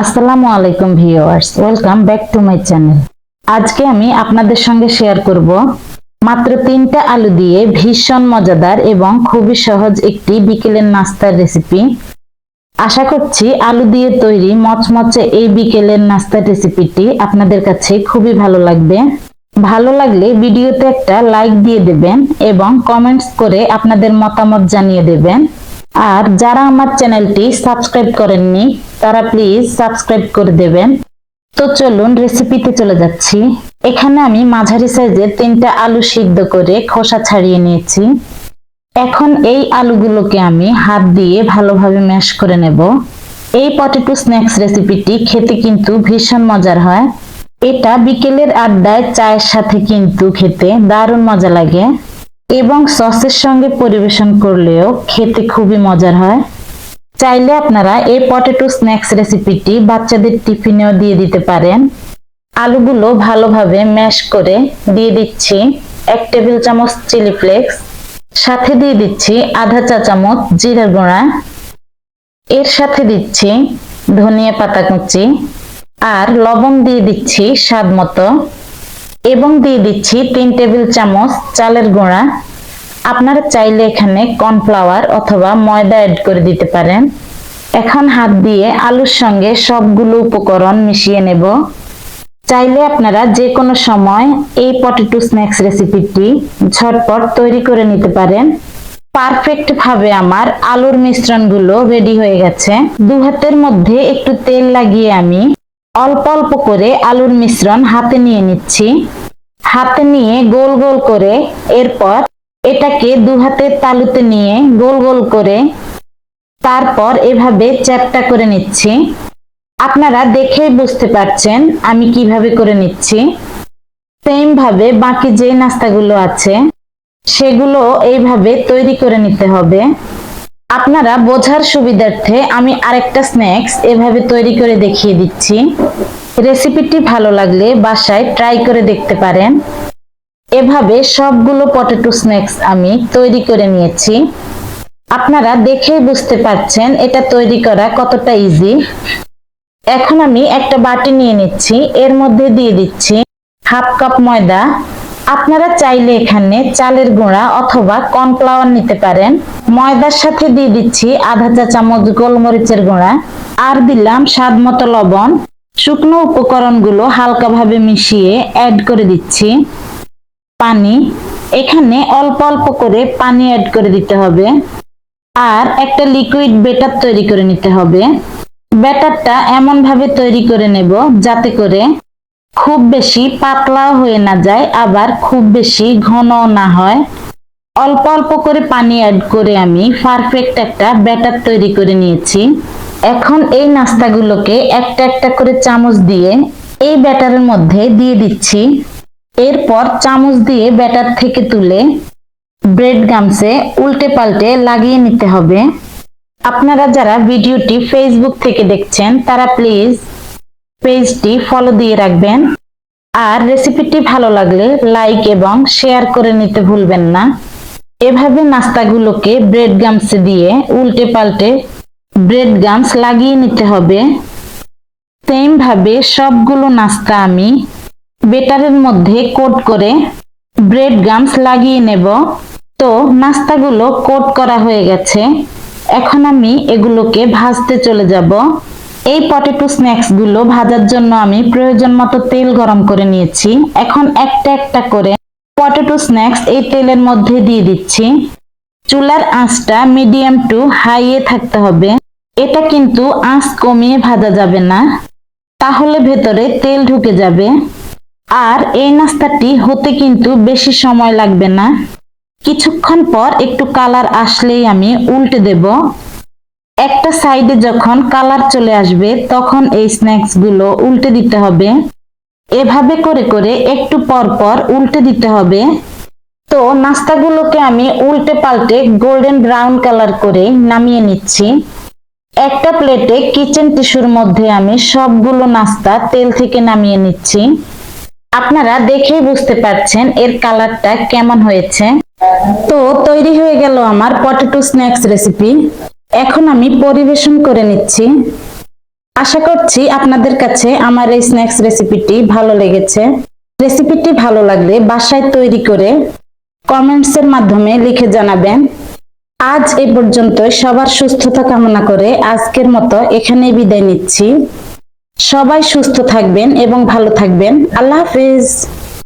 আসসালামু আলাইকুম viewers, welcome back to my channel. আজকে আমি আপনাদের সঙ্গে শেয়ার করব মাত্র 3টা আলু দিয়ে ভীষণ মজাদার এবং খুবই সহজ একটি বিকেলের নাস্তার রেসিপি। আশা করছি আলু দিয়ে তৈরি মচমচে এই বিকেলের নাস্তার রেসিপিটি আপনাদের কাছে খুবই ভালো লাগবে। ভালো লাগলে ভিডিওতে একটা লাইক দিয়ে দেবেন এবং কমেন্টস করে আপনাদের মতামত জানিয়ে দেবেন। আর যারা আমার চ্যানেলটি সাবস্ক্রাইব করেননি তারা প্লিজ সাবস্ক্রাইব করে দেবেন। তো চলুন রেসিপিতে চলে যাচ্ছি। এখানে আমি মাঝারি সাইজের 3টা আলু সিদ্ধ করে খোসা ছাড়িয়ে নিয়েছি। এখন এই আলুগুলোকে আমি হাত দিয়ে ভালোভাবে ম্যাশ করে নেব। এই পটেটো স্ন্যাক্স রেসিপিটি খেতে কিন্তু ভীষণ মজার হয়। এটা বিকেলের আড্ডায় চায়ের সাথে কিন্তু খেতে দারুণ মজা লাগে এবং সসের সঙ্গে পরিবেশন করলেও খেতে খুবই মজার হয়। চাইলে আপনারা এই পটেটো স্ন্যাক্স রেসিপিটি বাচ্চাদের টিফিনেও দিয়ে দিতে পারেন। আলুগুলো ভালোভাবে ম্যাশ করে দিয়ে দিচ্ছি 1 টেবিল চামচ চিলি ফ্লেক্স, সাথে দিয়ে দিচ্ছি আধা চা চামচ জিরা গুঁড়া, এর সাথে দিচ্ছি ধনিয়া পাতা কুচি আর লবণ দিয়ে দিচ্ছি স্বাদ মতো এবং দিয়ে দিচ্ছি 3 টেবিল চামচ চালের গুঁড়া। আপনারা চাইলে এখানে কর্নফ্লাওয়ার অথবা ময়দা অ্যাড করে দিতে পারেন। এখন হাত দিয়ে আলুর সঙ্গে সবগুলো উপকরণ মিশিয়ে নেব। চাইলে আপনারা যে কোনো সময় এই পটেটো স্ন্যাক্স রেসিপিটি ঝটপট তৈরি করে নিতে পারেন। পারফেক্ট ভাবে আমার আলুর মিশ্রণগুলো রেডি হয়ে গেছে। 2 হাতের মধ্যে একটু তেল লাগিয়ে আমি অল্প অল্প করে আলুর মিশ্রণ হাতে নিয়ে নিচ্ছি। হাতে নিয়ে গোল গোল করে এরপর এটাকে 2 হাতের তালুতে নিয়ে গোল গোল করে তারপর এভাবে চ্যাপ্টা করে নিচ্ছি। আপনারা দেখেই বুঝতে পারছেন আমি কিভাবে করে নিচ্ছি। সেম ভাবে বাকি যে নাস্তাগুলো আছে সেগুলো এইভাবে তৈরি করে নিতে হবে। আপনারা বোঝার সুবিধার্থে আমি আরেকটা স্ন্যাক্স এভাবে তৈরি করে দেখিয়ে দিচ্ছি। রেসিপিটি ভালো লাগলে বাসায় ট্রাই করে দেখতে পারেন। এভাবে সবগুলো পটেটো স্ন্যাক্স আমি তৈরি করে নিয়েছি। আপনারা দেখেই বুঝতে পারছেন এটা তৈরি করা কতটা ইজি। এখন আমি একটা বাটি নিয়ে নিচ্ছি, এর মধ্যে দিয়ে দিচ্ছি হাফ কাপ ময়দা। আপনারা চাইলে এখানে চালের গুঁড়া অথবা কর্নফ্লাওয়ার নিতে পারেন। ময়দার সাথে দিয়ে দিচ্ছি আধা চা চামচ গোলমরিচের গুঁড়া আর দিলাম স্বাদ মতো লবণ। শুকনো উপকরণগুলো হালকাভাবে মিশিয়ে অ্যাড করে দিচ্ছি পানি। এখানে অল্প অল্প করে পানি অ্যাড করে দিতে হবে আর একটা লিকুইড ব্যাটার তৈরি করে নিতে হবে। ব্যাটারটা এমন ভাবে তৈরি করে নেব যাতে করে খুব বেশি পাতলাও হয়ে না যায় আবার খুব বেশি ঘনও না হয়। অল্প অল্প করে পানি অ্যাড করে আমি পারফেক্ট একটা ব্যাটার তৈরি করে নিয়েছি। এখন এই নাস্তাগুলোকে একটা একটা করে চামচ দিয়ে এই ব্যাটারের মধ্যে দিয়ে দিচ্ছি। এরপর চামচ দিয়ে ব্যাটার থেকে তুলে ব্রেড গামসে উল্টে পাল্টে লাগিয়ে নিতে হবে। আপনারা যারা ভিডিওটি ফেসবুক থেকে দেখছেন তারা প্লিজ পেজটি ফলো দিয়ে রাখবেন আর রেসিপিটি ভালো লাগলে লাইক এবং শেয়ার করে নিতে ভুলবেন না। এভাবে নাস্তাগুলোকে ব্রেড গামসে দিয়ে উল্টে পাল্টে ব্রেড গামস লাগিয়ে নিতে হবে। সেম ভাবে সবগুলো নাস্তা আমি ব্যাটারের মধ্যে কোট করে ব্রেড গামস লাগিয়ে নেব। তো নাস্তাগুলো কোট করা হয়ে গেছে। এখন আমি এগুলোকে ভাজতে চলে যাব। এই পটেটো স্ন্যাক্স গুলো ভাজার জন্য আমি প্রয়োজন মতো তেল গরম করে নিয়েছি। এখন একটা একটা করে পটেটো স্ন্যাক্স এই তেলের মধ্যে দিয়ে দিচ্ছি। চুলার আঁচটা মিডিয়াম টু হাইয়ে থাকতে হবে। এটা কিন্তু আঁচ কমিয়ে ভাজা যাবে না, তাহলে ভেতরে তেল ঢুকে যাবে। আর এই নাস্তাটি হতে কিন্তু বেশি সময় লাগবে না। কিছুক্ষণ পর একটু কালার আসলেই আমি উল্টে দেব। একটা সাইডে যখন কালার চলে আসবে তখন এই স্ন্যাক্স গুলো উল্টে দিতে হবে। এভাবে করে করে একটু পর পর উল্টে দিতে হবে। তো নাস্তাগুলোকে আমি উল্টে পাল্টে গোল্ডেন ব্রাউন কালার করে নামিয়ে নিচ্ছি। একটা প্লেটে কিচেন টিস্যুর মধ্যে আমি সবগুলো নাস্তা তেল থেকে নামিয়ে নিচ্ছি। আপনারা দেখেই বুঝতে পারছেন এর কালারটা কেমন হয়েছে। তো তৈরি হয়ে গেল আমার পটেটো স্ন্যাক্স রেসিপি। এখন আমি পরিবেশন করে নিচ্ছি। আশা করছি আপনাদের কাছে আমার এই স্ন্যাক্স রেসিপিটি ভালো লেগেছে। রেসিপিটি ভালো লাগলে বাসায় তৈরি করে কমেন্টসের মাধ্যমে লিখে জানাবেন। আজ এ পর্যন্ত সবার সুস্থতা কামনা করে আজকের মতো এখানেই বিদায় নিচ্ছি। সবাই সুস্থ থাকবেন এবং ভালো থাকবেন। আল্লাহ হাফেজ।